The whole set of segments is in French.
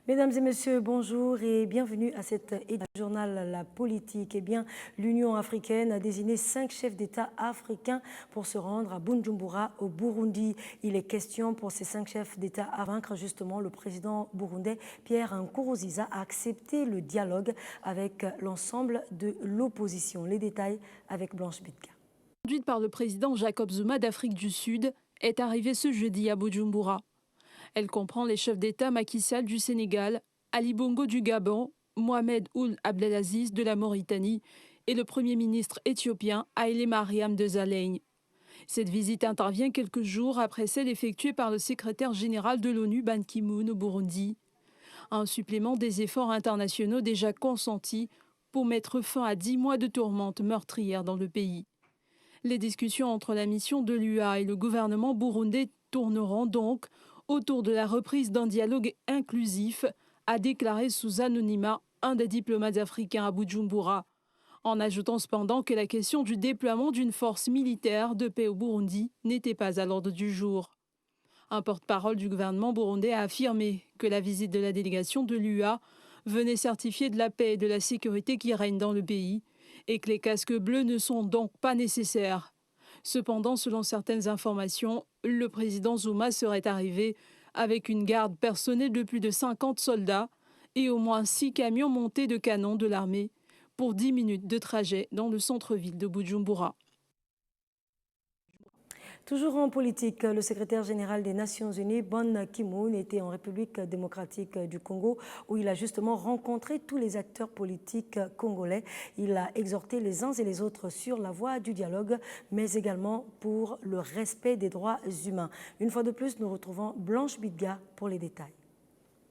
Mesdames et messieurs, bonjour et bienvenue à cette édition du journal La Politique. Eh bien, l'Union africaine a désigné 5 chefs d'État africains pour se rendre à Bujumbura, au Burundi. Il est question pour ces 5 chefs d'État à vaincre justement le président burundais Pierre Nkurunziza a accepté le dialogue avec l'ensemble de l'opposition. Les détails avec Blanche Bitka. Conduite par le président Jacob Zuma d'Afrique du Sud, est arrivée ce jeudi à Bujumbura. Elle comprend les chefs d'État Macky Sall du Sénégal, Ali Bongo du Gabon, Mohamed Ould Abdelaziz de la Mauritanie et le Premier ministre éthiopien Haïlé Mariam Desalegn. Cette visite intervient quelques jours après celle effectuée par le secrétaire général de l'ONU Ban Ki-moon au Burundi. Un supplément des efforts internationaux déjà consentis pour mettre fin à 10 mois de tourmente meurtrière dans le pays. Les discussions entre la mission de l'UA et le gouvernement burundais tourneront donc autour de la reprise d'un dialogue inclusif, a déclaré sous anonymat un des diplomates africains à Bujumbura, en ajoutant cependant que la question du déploiement d'une force militaire de paix au Burundi n'était pas à l'ordre du jour. Un porte-parole du gouvernement burundais a affirmé que la visite de la délégation de l'UA venait certifier de la paix et de la sécurité qui règnent dans le pays et que les casques bleus ne sont donc pas nécessaires. Cependant, selon certaines informations, le président Zuma serait arrivé avec une garde personnelle de plus de 50 soldats et au moins 6 camions montés de canons de l'armée pour 10 minutes de trajet dans le centre-ville de Bujumbura. Toujours en politique, le secrétaire général des Nations Unies, Ban Ki-moon, était en République démocratique du Congo où il a justement rencontré tous les acteurs politiques congolais. Il a exhorté les uns et les autres sur la voie du dialogue, mais également pour le respect des droits humains. Une fois de plus, nous retrouvons Blanche Bitka pour les détails.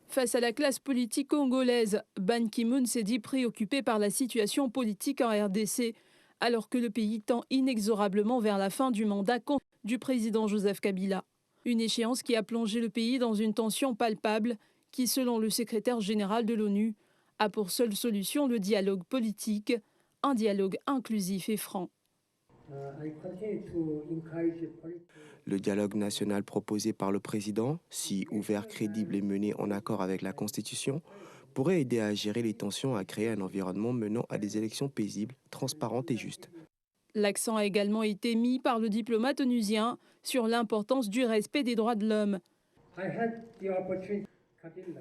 Face à la classe politique congolaise, Ban Ki-moon s'est dit préoccupé par la situation politique en RDC, alors que le pays tend inexorablement vers la fin du mandat du président Joseph Kabila. Une échéance qui a plongé le pays dans une tension palpable qui, selon le secrétaire général de l'ONU, a pour seule solution le dialogue politique, un dialogue inclusif et franc. Le dialogue national proposé par le président, si ouvert, crédible et mené en accord avec la Constitution, pourrait aider à gérer les tensions et à créer un environnement menant à des élections paisibles, transparentes et justes. L'accent a également été mis par le diplomate onusien sur l'importance du respect des droits de l'homme.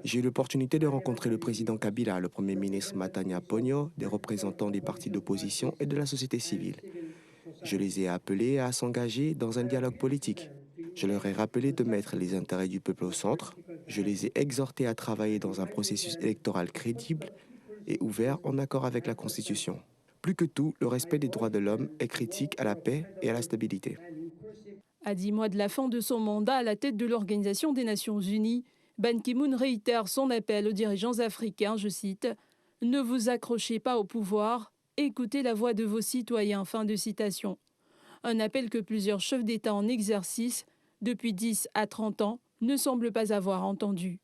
J'ai eu l'opportunité de rencontrer le président Kabila, le premier ministre Matania Ponyo, des représentants des partis d'opposition et de la société civile. Je les ai appelés à s'engager dans un dialogue politique. Je leur ai rappelé de mettre les intérêts du peuple au centre. Je les ai exhortés à travailler dans un processus électoral crédible et ouvert en accord avec la Constitution. Plus que tout, le respect des droits de l'homme est critique à la paix et à la stabilité. À 10 mois de la fin de son mandat à la tête de l'Organisation des Nations Unies, Ban Ki-moon réitère son appel aux dirigeants africains, je cite, « Ne vous accrochez pas au pouvoir, écoutez la voix de vos citoyens ». Fin de citation. Un appel que plusieurs chefs d'État en exercice, depuis 10 à 30 ans, ne semblent pas avoir entendu.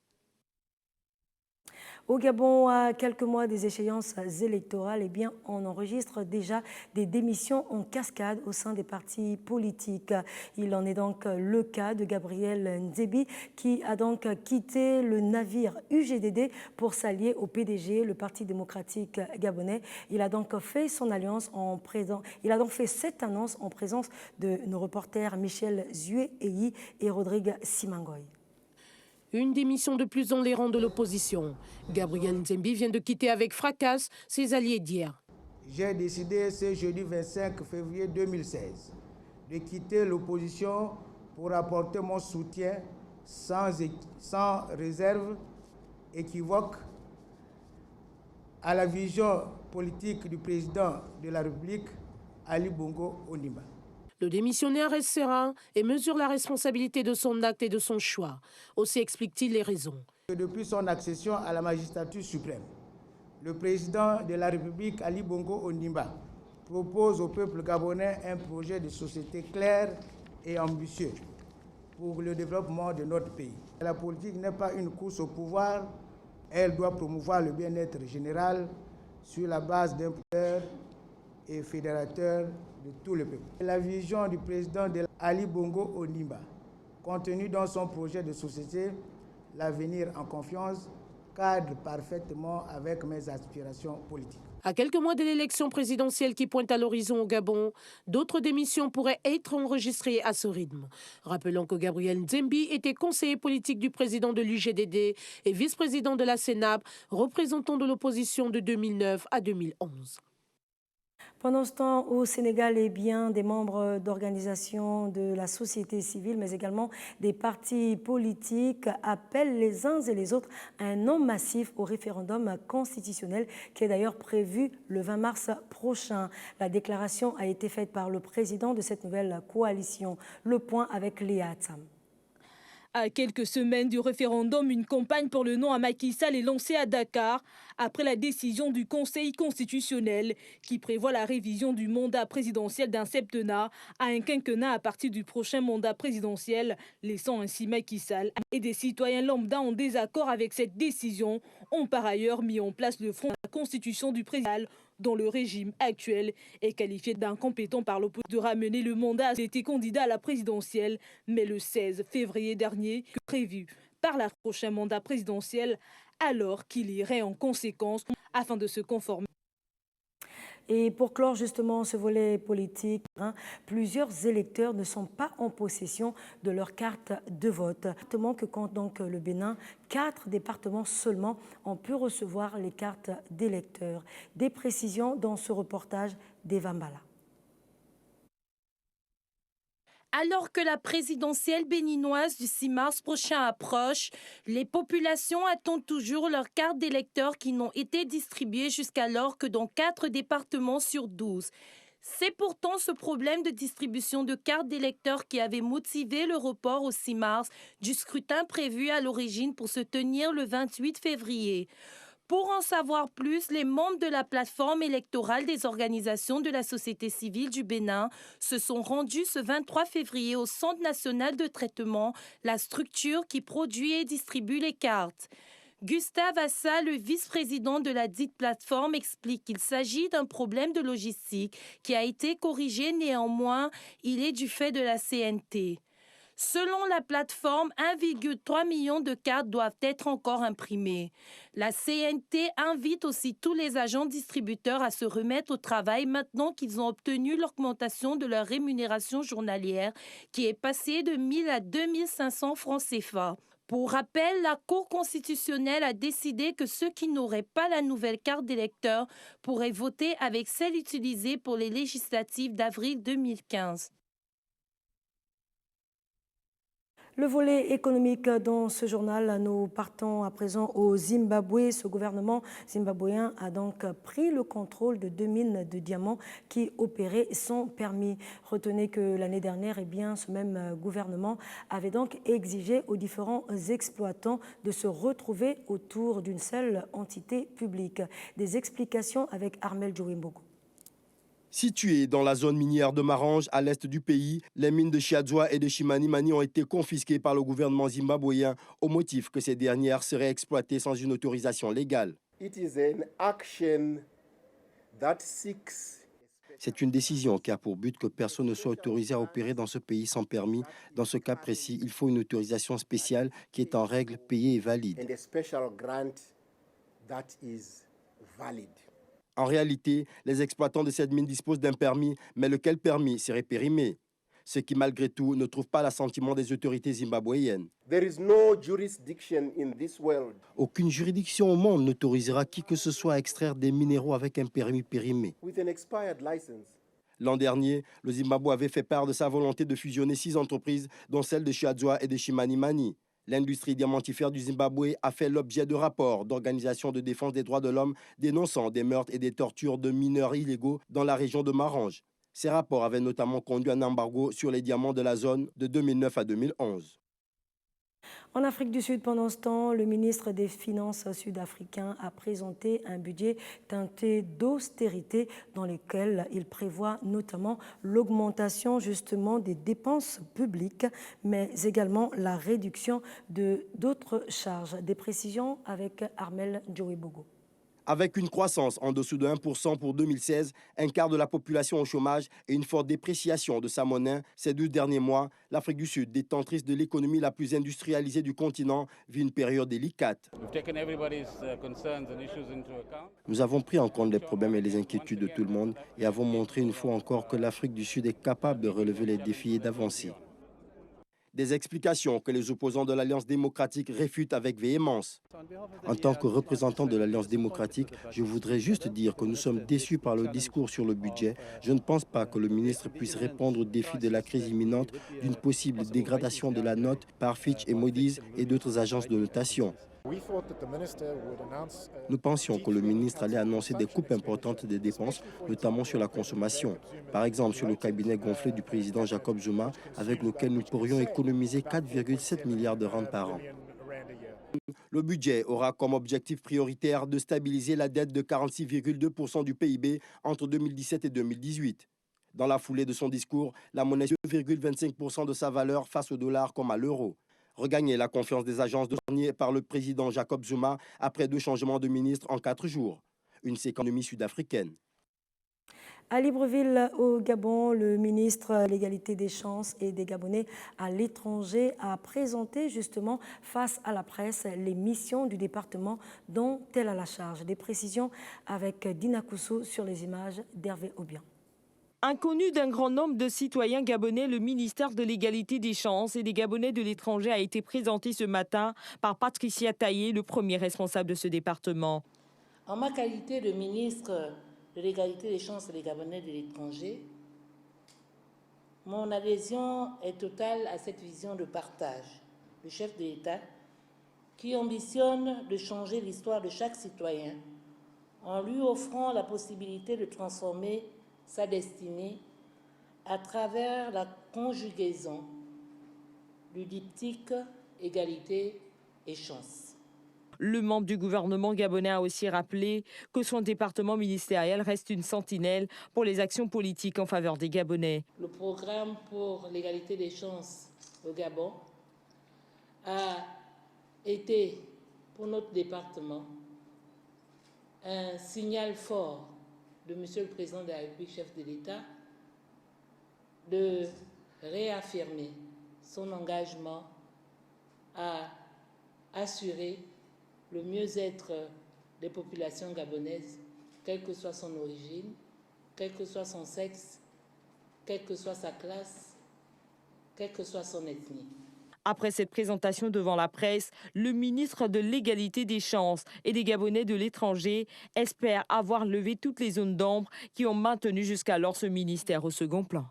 Au Gabon, à quelques mois des échéances électorales, eh bien, on enregistre déjà des démissions en cascade au sein des partis politiques. Il en est donc le cas de Gabriel Nzebi qui a donc quitté le navire UGDD pour s'allier au PDG, le Parti démocratique gabonais. Il a donc fait son alliance cette annonce en présence de nos reporters Michel Zué-Eyi et Rodrigue Simangoy. Une démission de plus dans les rangs de l'opposition. Gabriel Nzembi vient de quitter avec fracas ses alliés d'hier. J'ai décidé ce jeudi 25 février 2016 de quitter l'opposition pour apporter mon soutien sans réserve équivoque à la vision politique du président de la République, Ali Bongo Ondimba. Le démissionnaire reste serein et mesure la responsabilité de son acte et de son choix. Aussi explique-t-il les raisons. Depuis son accession à la magistrature suprême, le président de la République, Ali Bongo Ondimba, propose au peuple gabonais un projet de société clair et ambitieux pour le développement de notre pays. La politique n'est pas une course au pouvoir, Elle doit promouvoir le bien-être général sur la base d'un producteur et fédérateur de tout le peuple. La vision du président Ali Bongo Ondimba, contenue dans son projet de société, l'avenir en confiance, cadre parfaitement avec mes aspirations politiques. À quelques mois de l'élection présidentielle qui pointe à l'horizon au Gabon, d'autres démissions pourraient être enregistrées à ce rythme. Rappelons que Gabriel Nzembi était conseiller politique du président de l'UGDD et vice-président de la CENAP, représentant de l'opposition de 2009 à 2011. Pendant ce temps, au Sénégal, des membres d'organisations de la société civile, mais également des partis politiques, appellent les uns et les autres à un non massif au référendum constitutionnel qui est d'ailleurs prévu le 20 mars prochain. La déclaration a été faite par le président de cette nouvelle coalition. Le point avec Léa Atsam. À quelques semaines du référendum, une campagne pour le non à Macky Sall est lancée à Dakar après la décision du Conseil constitutionnel qui prévoit la révision du mandat présidentiel d'un septennat à un quinquennat à partir du prochain mandat présidentiel, laissant ainsi Macky Sall. Et des citoyens lambda en désaccord avec cette décision ont par ailleurs mis en place le front de la constitution du président dont le régime actuel est qualifié d'incompétent par l'opposition de ramener le mandat. Il était candidat à la présidentielle, mais le 16 février dernier, prévu par le prochain mandat présidentiel, alors qu'il irait en conséquence afin de se conformer. Et pour clore justement ce volet politique, plusieurs électeurs ne sont pas en possession de leur carte de vote. Que compte donc le Bénin, 4 départements seulement ont pu recevoir les cartes d'électeurs. Des précisions dans ce reportage d'Eva Mbala. Alors que la présidentielle béninoise du 6 mars prochain approche, les populations attendent toujours leurs cartes d'électeurs qui n'ont été distribuées jusqu'alors que dans 4 départements sur 12. C'est pourtant ce problème de distribution de cartes d'électeurs qui avait motivé le report au 6 mars du scrutin prévu à l'origine pour se tenir le 28 février. Pour en savoir plus, les membres de la plateforme électorale des organisations de la société civile du Bénin se sont rendus ce 23 février au Centre national de traitement, la structure qui produit et distribue les cartes. Gustave Assa, le vice-président de la dite plateforme, explique qu'il s'agit d'un problème de logistique qui a été corrigé. Néanmoins, il est du fait de la CNT. Selon la plateforme, 1,3 million de cartes doivent être encore imprimées. La CNT invite aussi tous les agents distributeurs à se remettre au travail maintenant qu'ils ont obtenu l'augmentation de leur rémunération journalière qui est passée de 1 000 à 2 500 francs CFA. Pour rappel, la Cour constitutionnelle a décidé que ceux qui n'auraient pas la nouvelle carte d'électeur pourraient voter avec celle utilisée pour les législatives d'avril 2015. Le volet économique dans ce journal, nous partons à présent au Zimbabwe. Ce gouvernement zimbabwéen a donc pris le contrôle de 2 mines de diamants qui opéraient sans permis. Retenez que l'année dernière, ce même gouvernement avait donc exigé aux différents exploitants de se retrouver autour d'une seule entité publique. Des explications avec Armel Djouimbogo. Situées dans la zone minière de Marange, à l'est du pays, les mines de Chiadzwa et de Chimanimani ont été confisquées par le gouvernement zimbabwéen au motif que ces dernières seraient exploitées sans une autorisation légale. C'est une décision qui a pour but que personne ne soit autorisé à opérer dans ce pays sans permis. Dans ce cas précis, il faut une autorisation spéciale qui est en règle, payée et valide. En réalité, les exploitants de cette mine disposent d'un permis, mais lequel permis serait périmé, ce qui malgré tout ne trouve pas l'assentiment des autorités zimbabwéennes. Aucune juridiction au monde n'autorisera qui que ce soit à extraire des minéraux avec un permis périmé. L'an dernier, le Zimbabwe avait fait part de sa volonté de fusionner 6 entreprises, dont celle de Chiadzwa et de Chimanimani. L'industrie diamantifère du Zimbabwe a fait l'objet de rapports d'organisations de défense des droits de l'homme dénonçant des meurtres et des tortures de mineurs illégaux dans la région de Marange. Ces rapports avaient notamment conduit à un embargo sur les diamants de la zone de 2009 à 2011. En Afrique du Sud, pendant ce temps, le ministre des Finances sud-africain a présenté un budget teinté d'austérité dans lequel il prévoit notamment l'augmentation justement des dépenses publiques, mais également la réduction d'autres charges. Des précisions avec Armel Djouébogo. Avec une croissance en dessous de 1% pour 2016, un quart de la population au chômage et une forte dépréciation de sa monnaie ces 12 derniers mois, l'Afrique du Sud, détentrice de l'économie la plus industrialisée du continent, vit une période délicate. Nous avons pris en compte les problèmes et les inquiétudes de tout le monde et avons montré une fois encore que l'Afrique du Sud est capable de relever les défis et d'avancer. Des explications que les opposants de l'Alliance démocratique réfutent avec véhémence. En tant que représentant de l'Alliance démocratique, je voudrais juste dire que nous sommes déçus par le discours sur le budget. Je ne pense pas que le ministre puisse répondre aux défis de la crise imminente d'une possible dégradation de la note par Fitch et Moody's et d'autres agences de notation. Nous pensions que le ministre allait annoncer des coupes importantes des dépenses, notamment sur la consommation. Par exemple, sur le cabinet gonflé du président Jacob Zuma, avec lequel nous pourrions économiser 4,7 milliards de rand par an. Le budget aura comme objectif prioritaire de stabiliser la dette de 46,2% du PIB entre 2017 et 2018. Dans la foulée de son discours, la monnaie 2,25% de sa valeur face au dollar comme à l'euro. Regagner la confiance des agences de dernier par le président Jacob Zuma après 2 changements de ministre en 4 jours. Une économie sud-africaine. À Libreville, au Gabon, le ministre de l'Égalité des chances et des Gabonais à l'étranger a présenté justement face à la presse les missions du département dont elle a la charge. Des précisions avec Dina Koussou sur les images d'Hervé Obian. Inconnu d'un grand nombre de citoyens gabonais, le ministère de l'Égalité des chances et des Gabonais de l'étranger a été présenté ce matin par Patricia Taillé, le premier responsable de ce département. En ma qualité de ministre de l'Égalité des chances et des Gabonais de l'étranger, mon adhésion est totale à cette vision de partage du chef de l'État qui ambitionne de changer l'histoire de chaque citoyen en lui offrant la possibilité de transformer sa destinée à travers la conjugaison du diptyque égalité et chance. Le membre du gouvernement gabonais a aussi rappelé que son département ministériel reste une sentinelle pour les actions politiques en faveur des Gabonais. Le programme pour l'égalité des chances au Gabon a été pour notre département un signal fort de Monsieur le Président de la République, chef de l'État, de réaffirmer son engagement à assurer le mieux-être des populations gabonaises, quelle que soit son origine, quel que soit son sexe, quelle que soit sa classe, quelle que soit son ethnie. Après cette présentation devant la presse, le ministre de l'Égalité des chances et des Gabonais de l'étranger espère avoir levé toutes les zones d'ombre qui ont maintenu jusqu'alors ce ministère au second plan.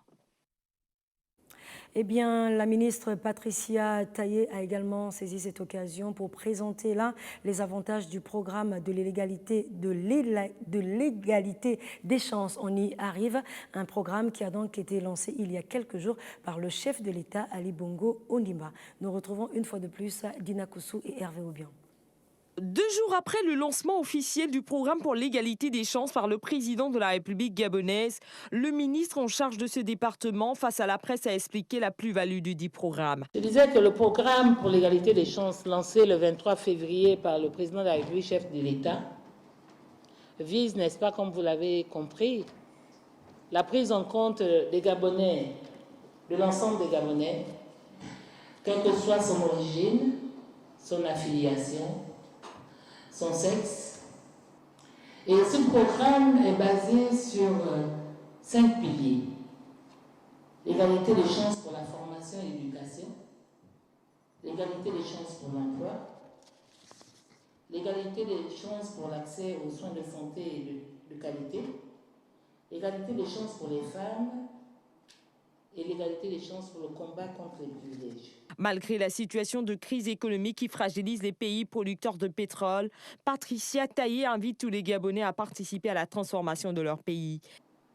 Eh bien, la ministre Patricia Taillé a également saisi cette occasion pour présenter là les avantages du programme de l'égalité des chances. On y arrive, un programme qui a donc été lancé il y a quelques jours par le chef de l'État, Ali Bongo Ondimba. Nous retrouvons une fois de plus Dina Koussou et Hervé Obian. 2 jours après le lancement officiel du programme pour l'égalité des chances par le président de la République gabonaise, le ministre en charge de ce département, face à la presse, a expliqué la plus-value du dit programme. Je disais que le programme pour l'égalité des chances lancé le 23 février par le président de la République, chef de l'État, vise, n'est-ce pas, comme vous l'avez compris, la prise en compte des Gabonais, de l'ensemble des Gabonais, quelle que soit son origine, son affiliation, son sexe. Et ce programme est basé sur 5 piliers. L'égalité des chances pour la formation et l'éducation, l'égalité des chances pour l'emploi, l'égalité des chances pour l'accès aux soins de santé et de qualité, l'égalité des chances pour les femmes et l'égalité des chances pour le combat contre les privilèges. Malgré la situation de crise économique qui fragilise les pays producteurs de pétrole, Patricia Taillé invite tous les Gabonais à participer à la transformation de leur pays.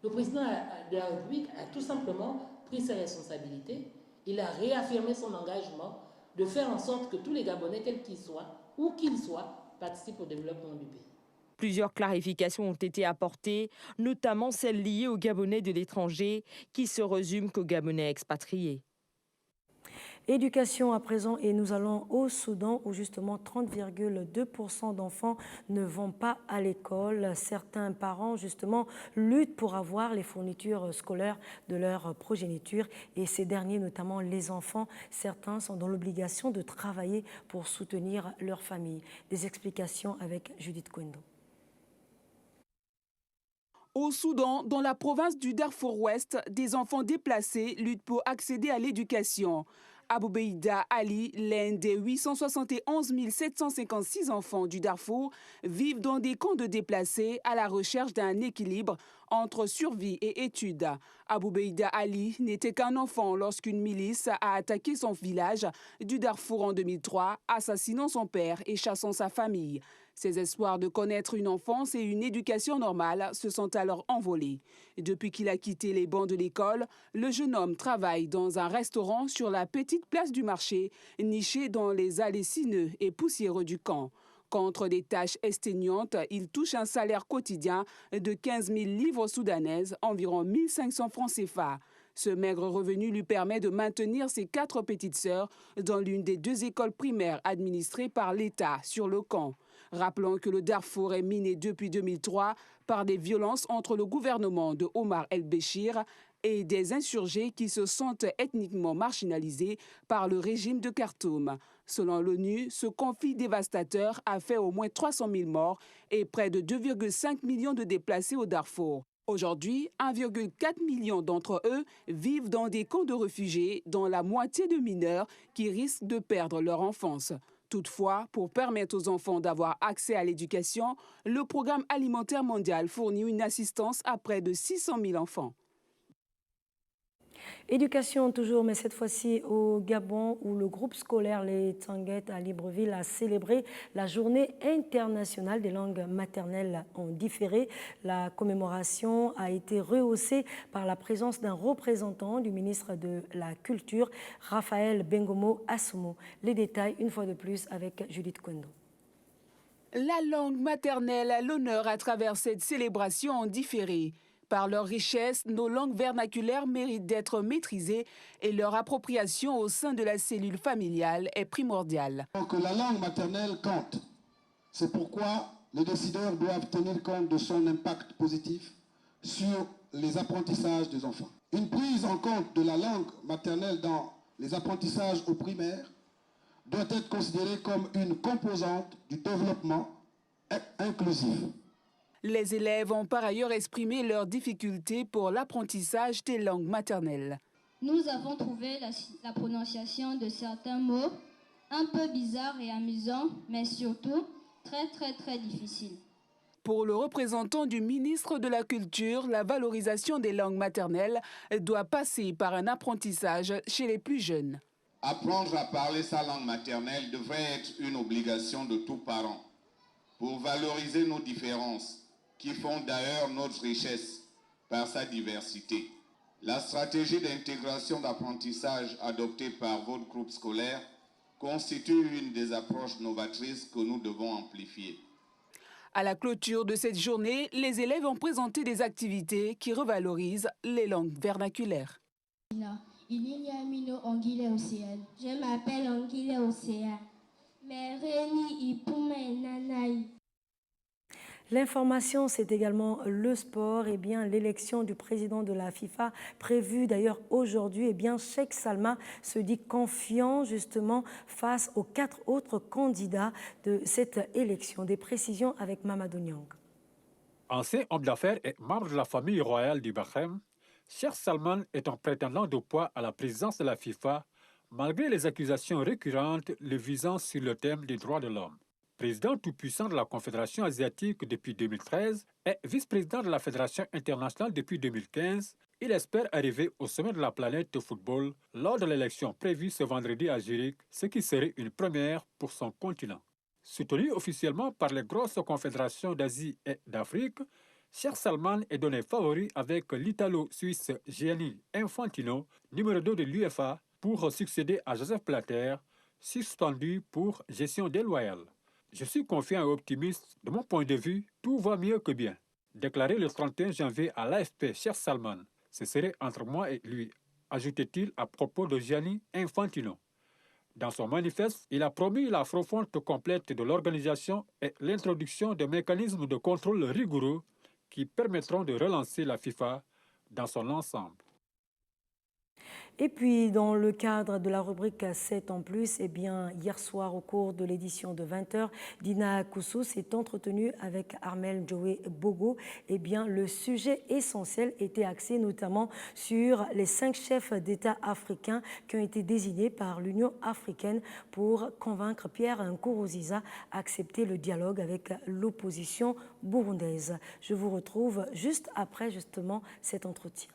Le président de la République a tout simplement pris ses responsabilités. Il a réaffirmé son engagement de faire en sorte que tous les Gabonais, quels qu'ils soient, où qu'ils soient, participent au développement du pays. Plusieurs clarifications ont été apportées, notamment celles liées aux Gabonais de l'étranger, qui se résument qu'aux Gabonais expatriés. Éducation à présent, et nous allons au Soudan où justement 30,2% d'enfants ne vont pas à l'école. Certains parents justement luttent pour avoir les fournitures scolaires de leur progéniture et ces derniers, notamment les enfants, certains sont dans l'obligation de travailler pour soutenir leur famille. Des explications avec Judith Kwendo. Au Soudan, dans la province du Darfour-Ouest, des enfants déplacés luttent pour accéder à l'éducation. Aboubeïda Ali, l'un des 871 756 enfants du Darfour, vivent dans des camps de déplacés à la recherche d'un équilibre entre survie et études. Aboubeïda Ali n'était qu'un enfant lorsqu'une milice a attaqué son village du Darfour en 2003, assassinant son père et chassant sa famille. Ses espoirs de connaître une enfance et une éducation normale se sont alors envolés. Depuis qu'il a quitté les bancs de l'école, le jeune homme travaille dans un restaurant sur la petite place du marché, niché dans les allées sinueuses et poussiéreux du camp. Contre des tâches exténuantes, il touche un salaire quotidien de 15 000 livres soudanaises, environ 1 500 francs CFA. Ce maigre revenu lui permet de maintenir ses 4 petites sœurs dans l'une des 2 écoles primaires administrées par l'État sur le camp. Rappelons que le Darfour est miné depuis 2003 par des violences entre le gouvernement de Omar el-Béchir et des insurgés qui se sentent ethniquement marginalisés par le régime de Khartoum. Selon l'ONU, ce conflit dévastateur a fait au moins 300 000 morts et près de 2,5 millions de déplacés au Darfour. Aujourd'hui, 1,4 million d'entre eux vivent dans des camps de réfugiés, dont la moitié de mineurs qui risquent de perdre leur enfance. Toutefois, pour permettre aux enfants d'avoir accès à l'éducation, le Programme alimentaire mondial fournit une assistance à près de 600 000 enfants. Éducation toujours, mais cette fois-ci au Gabon où le groupe scolaire Les Tanguettes à Libreville a célébré la journée internationale des langues maternelles en différé. La commémoration a été rehaussée par la présence d'un représentant du ministre de la Culture, Raphaël Bengomo Assomo. Les détails, une fois de plus, avec Judith Kwendo. La langue maternelle a l'honneur à travers cette célébration en différé. Par leur richesse, nos langues vernaculaires méritent d'être maîtrisées et leur appropriation au sein de la cellule familiale est primordiale. Donc la langue maternelle compte. C'est pourquoi les décideurs doivent tenir compte de son impact positif sur les apprentissages des enfants. Une prise en compte de la langue maternelle dans les apprentissages au primaire doit être considérée comme une composante du développement inclusif. Les élèves ont par ailleurs exprimé leurs difficultés pour l'apprentissage des langues maternelles. Nous avons trouvé la prononciation de certains mots un peu bizarres et amusants, mais surtout très difficiles. Pour le représentant du ministre de la Culture, la valorisation des langues maternelles doit passer par un apprentissage chez les plus jeunes. Apprendre à parler sa langue maternelle devrait être une obligation de tout parent pour valoriser nos différences, qui font d'ailleurs notre richesse par sa diversité. La stratégie d'intégration d'apprentissage adoptée par votre groupe scolaire constitue une des approches novatrices que nous devons amplifier. À la clôture de cette journée, les élèves ont présenté des activités qui revalorisent les langues vernaculaires. Je m'appelle Anguille Océane. L'information, c'est également le sport. Eh bien, l'élection du président de la FIFA, prévue d'ailleurs aujourd'hui, eh bien, Cheikh Salma se dit confiant justement face aux 4 autres candidats de cette élection. Des précisions avec Mamadou Niang. Ancien homme d'affaires et membre de la famille royale du Bahreïn, Cheikh Salman est un prétendant de poids à la présidence de la FIFA, malgré les accusations récurrentes le visant sur le thème des droits de l'homme. Président tout-puissant de la Confédération asiatique depuis 2013 et vice-président de la Fédération internationale depuis 2015, il espère arriver au sommet de la planète de football lors de l'élection prévue ce vendredi à Zurich, ce qui serait une première pour son continent. Soutenu officiellement par les grosses confédérations d'Asie et d'Afrique, Cheikh Salman est donné favori avec l'Italo-Suisse Gianni Infantino, numéro 2 de l'UEFA, pour succéder à Joseph Blatter, suspendu pour gestion déloyale. Je suis confiant et optimiste. De mon point de vue, tout va mieux que bien. Déclaré le 31 janvier à l'AFP, Cheikh Salman, ce serait entre moi et lui, ajoutait-il à propos de Gianni Infantino. Dans son manifeste, il a promis la refonte complète de l'organisation et l'introduction de mécanismes de contrôle rigoureux qui permettront de relancer la FIFA dans son ensemble. Et puis, dans le cadre de la rubrique 7 en plus, eh bien, hier soir, au cours de l'édition de 20h, Dina Koussou s'est entretenue avec Armel Joe Bogo. Eh bien, le sujet essentiel était axé notamment sur les 5 chefs d'État africains qui ont été désignés par l'Union africaine pour convaincre Pierre Nkurunziza à accepter le dialogue avec l'opposition burundaise. Je vous retrouve juste après justement cet entretien.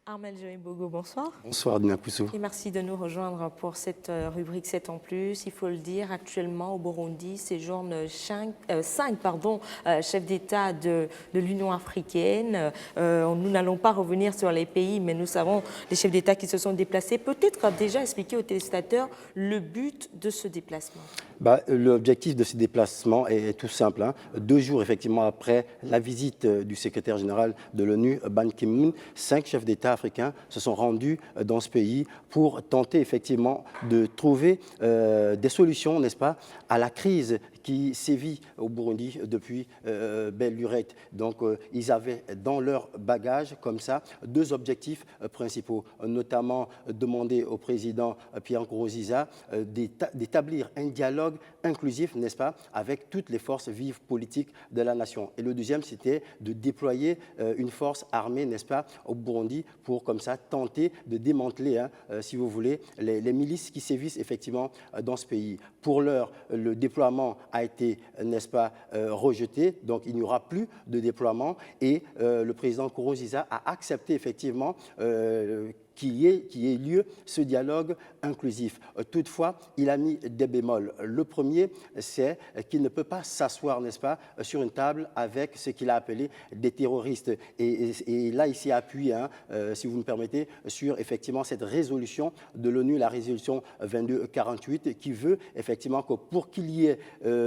Armel Joe Bogo, bonsoir. Bonsoir Dina Koussou. Et merci de nous rejoindre pour cette rubrique 7 en plus. Il faut le dire, actuellement au Burundi séjournent 5 chefs d'État de l'Union africaine. Nous n'allons pas revenir sur les pays, mais nous savons les chefs d'État qui se sont déplacés. Peut-être déjà expliquer aux téléspectateurs le but de ce déplacement. L'objectif de ce déplacement est tout simple. 2 jours effectivement après la visite du secrétaire général de l'ONU, Ban Ki-moon, 5 chefs d'État africains se sont rendus dans ce pays pour tenter effectivement de trouver des solutions, n'est-ce pas, à la crise qui sévit au Burundi depuis belle lurette. Donc, ils avaient dans leur bagage, comme ça, 2 objectifs principaux, notamment demander au président Pierre Nkurunziza d'établir un dialogue inclusif, n'est-ce pas, avec toutes les forces vives politiques de la nation. Et le deuxième, c'était de déployer une force armée, n'est-ce pas, au Burundi pour, comme ça, tenter de démanteler, si vous voulez, les milices qui sévissent effectivement dans ce pays. Pour l'heure, le déploiement a été, n'est-ce pas, rejeté, donc il n'y aura plus de déploiement et le président Nkurunziza a accepté effectivement qu'il y ait lieu ce dialogue inclusif. Toutefois, il a mis des bémols. Le premier, c'est qu'il ne peut pas s'asseoir, n'est-ce pas, sur une table avec ce qu'il a appelé des terroristes. Et là, il s'est appuyé, si vous me permettez, sur effectivement cette résolution de l'ONU, la résolution 2248, qui veut effectivement que pour qu'il y ait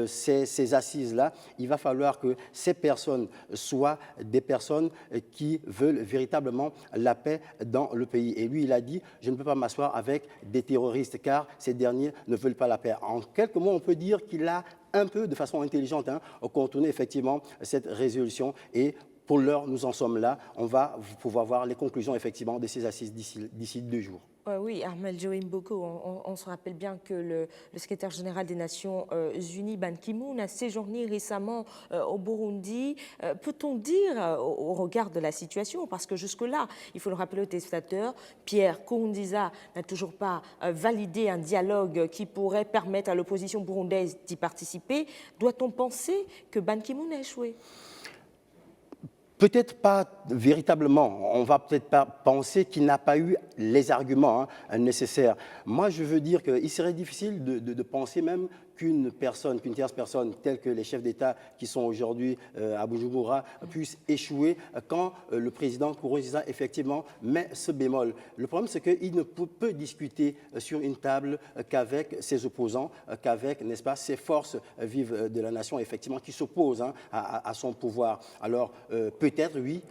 ces assises-là, il va falloir que ces personnes soient des personnes qui veulent véritablement la paix dans le pays. Et lui, il a dit, je ne peux pas m'asseoir avec des terroristes, car ces derniers ne veulent pas la paix. En quelques mots, on peut dire qu'il a un peu, de façon intelligente, contourné effectivement cette résolution. Et pour l'heure, nous en sommes là. On va pouvoir voir les conclusions effectivement de ces assises d'ici 2 jours. Oui, Armel Joe Bogo, on se rappelle bien que le secrétaire général des Nations Unies, Ban Ki-moon, a séjourné récemment au Burundi. Peut-on dire, au regard de la situation, parce que jusque-là, il faut le rappeler aux téléspectateurs, Pierre Nkurunziza n'a toujours pas validé un dialogue qui pourrait permettre à l'opposition burundaise d'y participer. Doit-on penser que Ban Ki-moon a échoué ? Peut-être pas véritablement. On va peut-être pas penser qu'il n'a pas eu les arguments nécessaires. Moi, je veux dire qu'il serait difficile de penser même qu'une tierce personne, telle que les chefs d'État qui sont aujourd'hui à Bujumbura, puisse échouer quand le président Nkurunziza, effectivement, met ce bémol. Le problème, c'est qu'il ne peut discuter sur une table qu'avec ses opposants, qu'avec, n'est-ce pas, ces forces vives de la nation, effectivement, qui s'opposent à son pouvoir. Alors, peut-être, oui,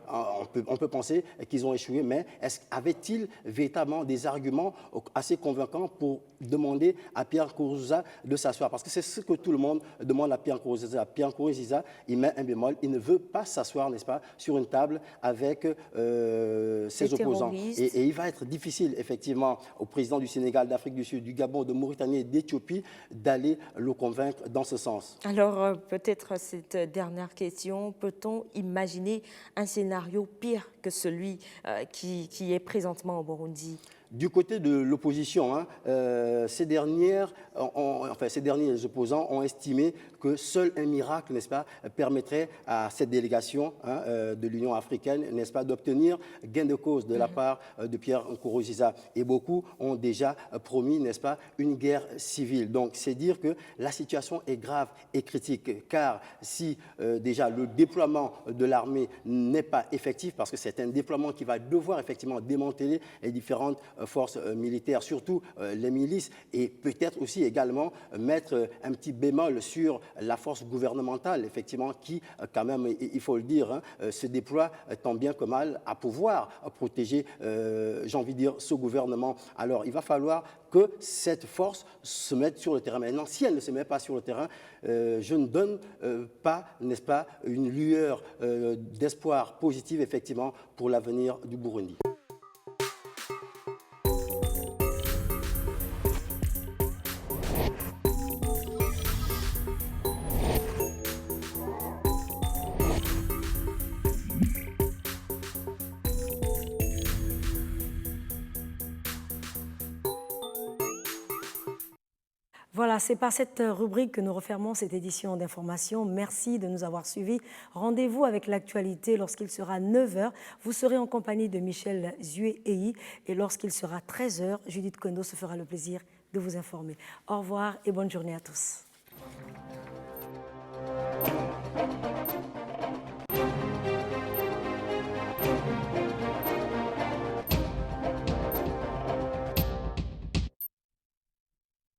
on peut penser qu'ils ont échoué, mais avait-il véritablement des arguments assez convaincants pour demander à Pierre Nkurunziza de s'asseoir? Parce que c'est ce que tout le monde demande à Pierre Nkurunziza. Pierre Nkurunziza, il met un bémol, il ne veut pas s'asseoir, n'est-ce pas, sur une table avec ses opposants. Et il va être difficile, effectivement, au président du Sénégal, d'Afrique du Sud, du Gabon, de Mauritanie et d'Éthiopie d'aller le convaincre dans ce sens. Alors, peut-être cette dernière question, peut-on imaginer un scénario pire que celui qui est présentement au Burundi? Du côté de l'opposition, hein, ces derniers opposants ont estimé que seul un miracle, n'est-ce pas, permettrait à cette délégation de l'Union africaine, n'est-ce pas, d'obtenir gain de cause de la part de Pierre Nkurunziza. Et beaucoup ont déjà promis, n'est-ce pas, une guerre civile. Donc, c'est dire que la situation est grave et critique, car si déjà le déploiement de l'armée n'est pas effectif, parce que c'est un déploiement qui va devoir effectivement démanteler les différentes forces militaires, surtout les milices, et peut-être aussi également mettre un petit bémol sur la force gouvernementale, effectivement, qui, quand même, il faut le dire, hein, se déploie tant bien que mal à pouvoir protéger, j'ai envie de dire, ce gouvernement. Alors, il va falloir que cette force se mette sur le terrain. Maintenant, si elle ne se met pas sur le terrain, je ne donne pas, n'est-ce pas, une lueur d'espoir positive, effectivement, pour l'avenir du Burundi. Voilà, c'est par cette rubrique que nous refermons cette édition d'information. Merci de nous avoir suivis. Rendez-vous avec l'actualité lorsqu'il sera 9h. Vous serez en compagnie de Michel Zué-Eyi et lorsqu'il sera 13h, Judith Kondo se fera le plaisir de vous informer. Au revoir et bonne journée à tous.